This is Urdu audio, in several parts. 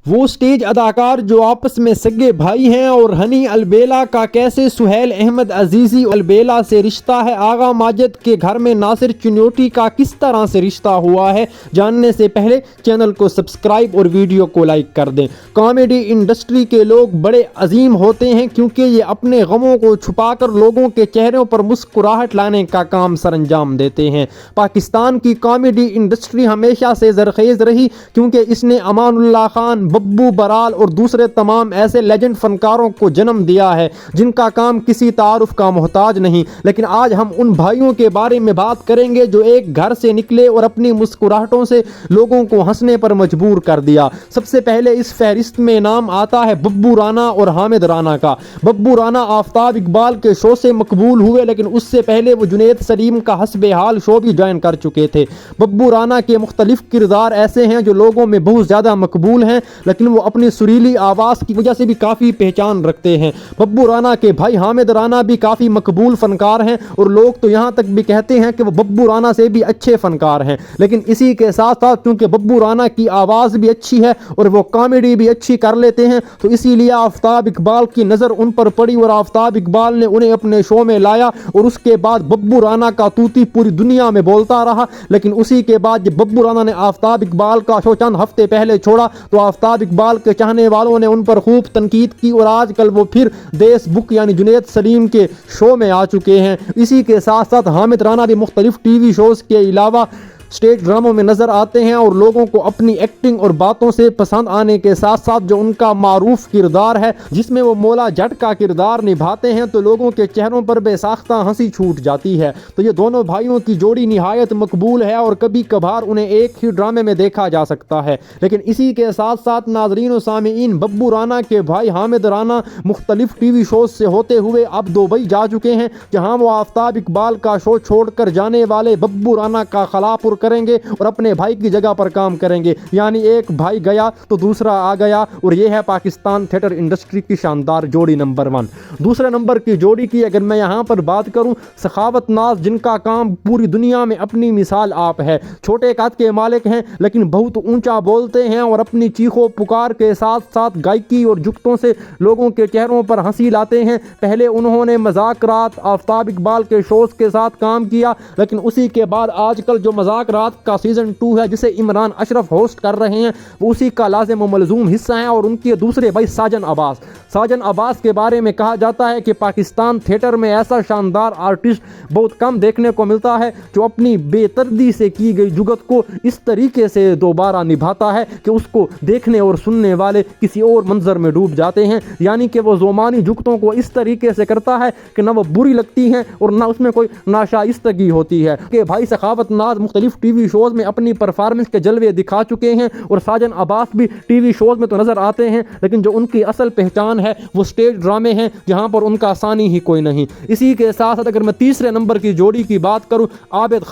وہ سٹیج اداکار جو آپس میں سگے بھائی ہیں، اور ہنی البیلا کا کیسے سہیل احمد عزیزی البیلا سے رشتہ ہے، آغا ماجد کے گھر میں ناصر چنوٹی کا کس طرح سے رشتہ ہوا ہے، جاننے سے پہلے چینل کو سبسکرائب اور ویڈیو کو لائک کر دیں۔ کامیڈی انڈسٹری کے لوگ بڑے عظیم ہوتے ہیں کیونکہ یہ اپنے غموں کو چھپا کر لوگوں کے چہروں پر مسکراہٹ لانے کا کام سر انجام دیتے ہیں۔ پاکستان کی کامیڈی انڈسٹری ہمیشہ سے زرخیز رہی کیونکہ اس نے امان اللہ خان، ببو برال اور دوسرے تمام ایسے لیجنڈ فنکاروں کو جنم دیا ہے جن کا کام کسی تعارف کا محتاج نہیں۔ لیکن آج ہم ان بھائیوں کے بارے میں بات کریں گے جو ایک گھر سے نکلے اور اپنی مسکراہٹوں سے لوگوں کو ہنسنے پر مجبور کر دیا۔ سب سے پہلے اس فہرست میں نام آتا ہے ببو رانا اور حامد رانا کا۔ ببو رانا آفتاب اقبال کے شو سے مقبول ہوئے، لیکن اس سے پہلے وہ جنید سلیم کا حسب حال شو بھی جوائن کر چکے تھے۔ ببو رانا کے مختلف کردار ایسے ہیں جو لوگوں میں بہت زیادہ مقبول ہیں، لیکن وہ اپنی سریلی آواز کی وجہ سے بھی کافی پہچان رکھتے ہیں۔ ببو رانا کے بھائی حامد رانا بھی کافی مقبول فنکار ہیں، اور لوگ تو یہاں تک بھی کہتے ہیں کہ وہ ببو رانا سے بھی اچھے فنکار ہیں۔ لیکن اسی کے ساتھ ساتھ کیونکہ ببو رانا کی آواز بھی اچھی ہے اور وہ کامیڈی بھی اچھی کر لیتے ہیں، تو اسی لیے آفتاب اقبال کی نظر ان پر پڑی اور آفتاب اقبال نے انہیں اپنے شو میں لایا، اور اس کے بعد ببو رانا کا توتی پوری دنیا میں بولتا رہا۔ لیکن اسی کے بعد جب ببو رانا نے آفتاب اقبال کا شو چند ہفتے پہلے چھوڑا تو آفتاب اقبال کے چاہنے والوں نے ان پر خوب تنقید کی، اور آج کل وہ پھر دیس بک یعنی جنید سلیم کے شو میں آ چکے ہیں۔ اسی کے ساتھ ساتھ حامد رانا بھی مختلف ٹی وی شوز کے علاوہ اسٹیج ڈراموں میں نظر آتے ہیں، اور لوگوں کو اپنی ایکٹنگ اور باتوں سے پسند آنے کے ساتھ ساتھ جو ان کا معروف کردار ہے جس میں وہ مولا جٹ کا کردار نبھاتے ہیں تو لوگوں کے چہروں پر بے ساختہ ہنسی چھوٹ جاتی ہے۔ تو یہ دونوں بھائیوں کی جوڑی نہایت مقبول ہے، اور کبھی کبھار انہیں ایک ہی ڈرامے میں دیکھا جا سکتا ہے۔ لیکن اسی کے ساتھ ساتھ ناظرین و سامعین، ببو رانا کے بھائی حامد رانا مختلف ٹی وی شوز سے ہوتے ہوئے اب دبئی جا چکے ہیں، جہاں وہ آفتاب اقبال کا شو چھوڑ کر جانے والے ببو رانا کا خلا پر کریں گے اور اپنے بھائی کی جگہ پر کام کریں گے، یعنی ایک بھائی گیا تو دوسرا آ گیا، اور یہ ہے پاکستان تھیٹر انڈسٹری کی شاندار جوڑی نمبر 1۔ دوسرے نمبر کی جوڑی کی اگر میں یہاں پر بات کروں، سخاوت ناز، جن کا کام پوری دنیا میں اپنی مثال آپ ہے۔ چھوٹے قد کے مالک ہیں لیکن بہت اونچا بولتے ہیں، اور اپنی چیخو پکار کے ساتھ ساتھ گائکی اور جگتوں سے لوگوں کے چہروں پر ہنسی لاتے ہیں۔ پہلے انہوں نے مذاق رات آفتاب اقبال کے شوز کے ساتھ کام کیا، لیکن اسی کے بعد آج کل جو مذاق رات کا سیزن 2 ہے جسے عمران اشرف ہوسٹ کر رہے ہیں، وہ اسی کا لازم و ملزوم حصہ ہیں۔ اور ان کے دوسرے بھائی ساجن عباس کے بارے میں کہا جاتا ہے کہ پاکستان تھیٹر میں ایسا شاندار آرٹسٹ بہت کم دیکھنے کو ملتا ہے جو اپنی بے دردی سے کی گئی جگت کو اس طریقے سے دوبارہ نبھاتا ہے کہ اس کو دیکھنے اور سننے والے کسی اور منظر میں ڈوب جاتے ہیں، یعنی کہ وہ زومانی جگتوں کو اس طریقے سے کرتا ہے کہ نہ وہ بری لگتی ہیں اور نہ اس میں کوئی ناشائستگی ہوتی ہے۔ کہ بھائی سخاوت ناز مختلف ٹی وی شوز میں اپنی پرفارمنس کے جلوے دکھا چکے ہیں، اور ساجن عباس بھی ٹی وی شوز میں تو نظر آتے ہیں، لیکن جو ان کی اصل پہچان ہے وہ سٹیج ڈرامے ہیں جہاں پر ان کا ثانی ہی کوئی نہیں۔ اسی کے ساتھ ساتھ اگر میں تیسرے نمبر کی جوڑی کی بات کروں، عابد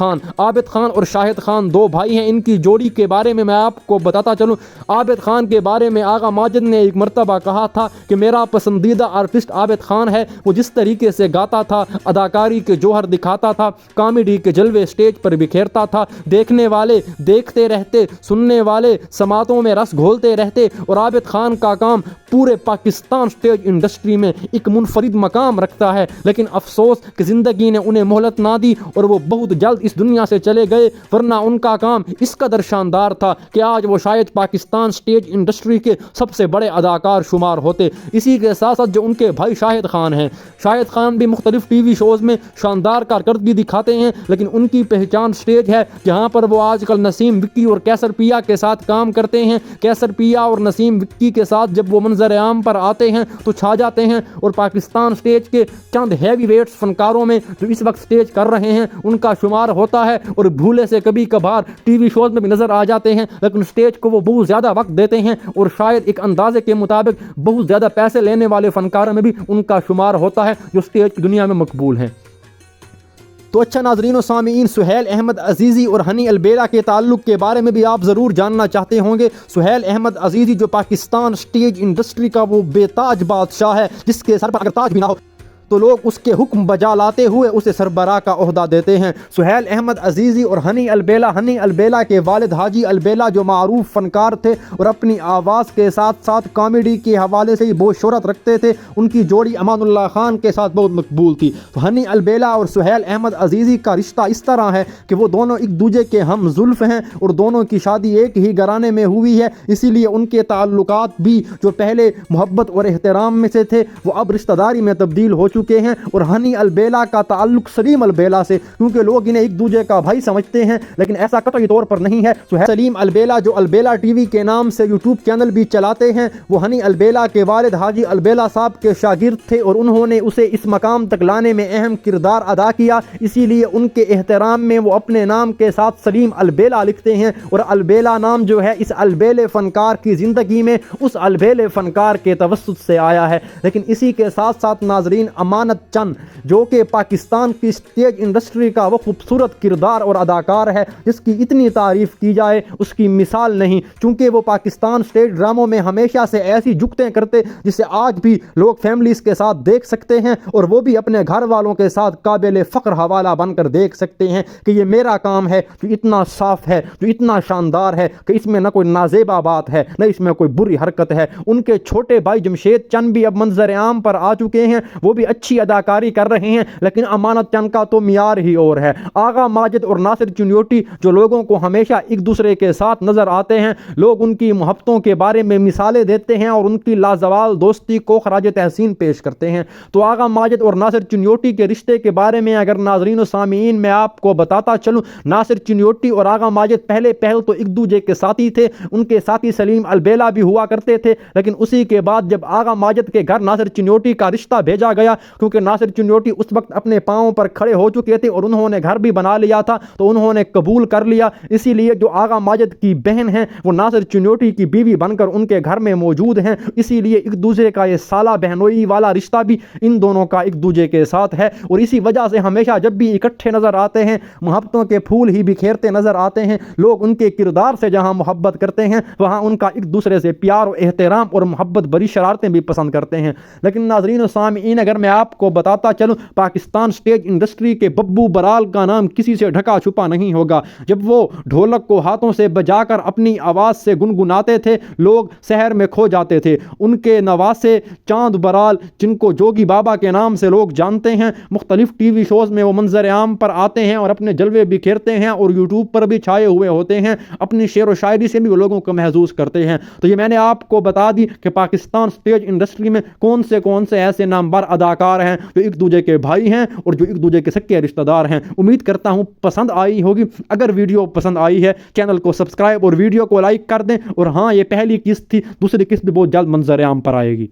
خان اور شاہد خان دو بھائی ہیں۔ ان کی جوڑی کے بارے میں آپ کو بتاتا چلوں، عابد خان کے بارے میں آغا ماجد نے ایک مرتبہ کہا تھا کہ میرا پسندیدہ آرٹسٹ عابد خان ہے، وہ جس طریقے سے گاتا تھا، اداکاری کے جوہر دکھاتا تھا، کامیڈی کے جلوے سٹیج پر بکھیرتا تھا، دیکھنے والے دیکھتے رہتے، سننے والے سماعتوں میں رس گھولتے رہتے، اور عابد خان کا کام پورے پاکستان سٹیج انڈسٹری میں ایک منفرد مقام رکھتا ہے۔ لیکن افسوس کہ زندگی نے انہیں مہلت نہ دی اور وہ بہت جلد اس دنیا سے چلے گئے، ورنہ ان کا کام اس قدر شاندار تھا کہ آج وہ شاید پاکستان سٹیج انڈسٹری کے سب سے بڑے اداکار شمار ہوتے۔ اسی کے ساتھ ساتھ جو ان کے بھائی شاہد خان ہیں، شاہد خان بھی مختلف ٹی وی شوز میں شاندار کارکردگی دکھاتے ہیں، لیکن ان کی پہچان سٹیج ہے جہاں پر وہ آج کل نسیم وکی اور کیسر پیا کے ساتھ کام کرتے ہیں۔ کیسر پیا اور نسیم وکی کے ساتھ جب وہ منظر عام پر آتے ہیں تو چھا جاتے ہیں، اور پاکستان سٹیج کے چند ہیوی ویٹس فنکاروں میں جو اس وقت سٹیج کر رہے ہیں ان کا شمار ہوتا ہے، اور بھولے سے کبھی کبھار ٹی وی شوز میں بھی نظر آ جاتے ہیں، لیکن سٹیج کو وہ بہت زیادہ وقت دیتے ہیں، اور شاید ایک اندازے کے مطابق بہت زیادہ پیسے لینے والے فنکاروں میں بھی ان کا شمار ہوتا ہے جو سٹیج کی دنیا میں مقبول ہیں۔ تو اچھا ناظرین و سامعین، سہیل احمد عزیزی اور ہنی البیلا کے تعلق کے بارے میں بھی آپ ضرور جاننا چاہتے ہوں گے۔ سہیل احمد عزیزی جو پاکستان سٹیج انڈسٹری کا وہ بے تاج بادشاہ ہے جس کے سر پر اگر تاج بھی نہ ہو تو لوگ اس کے حکم بجا لاتے ہوئے اسے سربراہ کا عہدہ دیتے ہیں۔ سہیل احمد عزیزی اور ہنی البیلا کے والد حاجی البیلا جو معروف فنکار تھے اور اپنی آواز کے ساتھ ساتھ کامیڈی کے حوالے سے بہت شہرت رکھتے تھے، ان کی جوڑی امان اللہ خان کے ساتھ بہت مقبول تھی۔ تو ہنی البیلا اور سہیل احمد عزیزی کا رشتہ اس طرح ہے کہ وہ دونوں ایک دوسرے کے ہم زلف ہیں اور دونوں کی شادی ایک ہی گھرانے میں ہوئی ہے، اسی لیے ان کے تعلقات بھی جو پہلے محبت اور احترام میں سے تھے وہ اب رشتہ داری میں تبدیل ہو چکے ہیں۔ اور ہنی البیلا کا تعلق سلیم البیلا سے، کیونکہ لوگ انہیں ایک دوسرے کا بھائی سمجھتے ہیں، لیکن ایسا قطعی طور پر نہیں ہے۔ سلیم البیلا جو البیلا ٹی وی کے نام سے یوٹیوب چینل بھی چلاتے ہیں، وہ ہنی البیلا کے والد حاجی البیلا صاحب کے شاگرد تھے اور انہوں نے اسے اس مقام تک لانے میں اہم کردار ادا کیا، اسی لیے ان کے احترام میں وہ اپنے نام کے ساتھ سلیم البیلا لکھتے ہیں۔ اور البیلا نام جو ہے اس البیلے فنکار کی زندگی میں اس البیلے فنکار کے توسط سے آیا ہے۔ لیکن اسی کے ساتھ ساتھ ناظرین، امانت چند جو کہ پاکستان کی اسٹیج انڈسٹری کا وہ خوبصورت کردار اور اداکار ہے جس کی اتنی تعریف کی جائے اس کی مثال نہیں، چونکہ وہ پاکستان اسٹیج ڈراموں میں ہمیشہ سے ایسی جگتیں کرتے جسے آج بھی لوگ فیملیز کے ساتھ دیکھ سکتے ہیں اور وہ بھی اپنے گھر والوں کے ساتھ قابل فخر حوالہ بن کر دیکھ سکتے ہیں کہ یہ میرا کام ہے جو اتنا صاف ہے، جو اتنا شاندار ہے کہ اس میں نہ کوئی نازیبا بات ہے نہ اس میں کوئی بری حرکت ہے۔ ان کے چھوٹے بھائی جمشید چند بھی اب منظر عام پر آ چکے ہیں، وہ بھی اچھی اداکاری کر رہے ہیں، لیکن امانت چند کا تو معیار ہی اور ہے۔ آغا ماجد اور ناصر چنیوٹی جو لوگوں کو ہمیشہ ایک دوسرے کے ساتھ نظر آتے ہیں، لوگ ان کی محبتوں کے بارے میں مثالیں دیتے ہیں اور ان کی لازوال دوستی کو خراج تحسین پیش کرتے ہیں۔ تو آغا ماجد اور ناصر چنیوٹی کے رشتے کے بارے میں اگر ناظرین و سامعین میں آپ کو بتاتا چلوں، ناصر چنیوٹی اور آغا ماجد پہلے تو ایک دوسرے کے ساتھی تھے، ان کے ساتھی سلیم البیلا بھی ہوا کرتے تھے، لیکن اسی کے بعد جب آغا ماجد کے گھر ناصر چنیوٹی کا رشتہ بھیجا گیا، کیونکہ ناصر چنیوٹی اس وقت اپنے پاؤں پر کھڑے ہو چکے تھے اور انہوں نے گھر بھی بنا لیا تھا، تو انہوں نے قبول کر لیا۔ اسی لیے جو آغا ماجد کی بہن ہیں وہ ناصر چنیوٹی کی بیوی بن کر ان کے گھر میں موجود ہیں، اسی لیے ایک دوسرے کا یہ سالہ بہنوئی والا رشتہ بھی ان دونوں کا ایک دوسرے کے ساتھ ہے۔ اور اسی وجہ سے ہمیشہ جب بھی اکٹھے نظر آتے ہیں محبتوں کے پھول ہی بکھیرتے نظر آتے ہیں، لوگ ان کے کردار سے جہاں محبت کرتے ہیں وہاں ان کا ایک دوسرے سے پیار و احترام اور محبت بری شرارتیں بھی پسند کرتے ہیں۔ لیکن ناظرین و سامعین، اگر میں آپ کو بتاتا چلوں، پاکستان اسٹیج انڈسٹری کے ببو برال کا نام کسی سے ڈھکا چھپا نہیں ہوگا۔ جب وہ ڈھولک کو ہاتھوں سے بجا کر اپنی آواز سے گنگناتے تھے لوگ شہر میں کھو جاتے تھے۔ ان کے نواسے چاند برال، جن کو جوگی بابا کے نام سے لوگ جانتے ہیں، مختلف ٹی وی شوز میں وہ منظر عام پر آتے ہیں اور اپنے جلوے بکھیرتے ہیں اور یوٹیوب پر بھی چھائے ہوئے ہوتے ہیں، اپنی شعر و شاعری سے بھی وہ لوگوں کو محظوظ کرتے ہیں۔ تو یہ میں نے آپ کو بتا دی کہ پاکستان اسٹیج انڈسٹری میں کون سے ایسے نامور اداکار ہیں جو ایک دوسرے کے بھائی ہیں اور جو ایک دوسرے کے سکے رشتہ دار ہیں۔ امید کرتا ہوں پسند آئی ہوگی۔ اگر ویڈیو پسند آئی ہے چینل کو سبسکرائب اور ویڈیو کو لائک کر دیں، اور ہاں، یہ پہلی قسط تھی، دوسری قسط بھی بہت جلد منظر عام پر آئے گی۔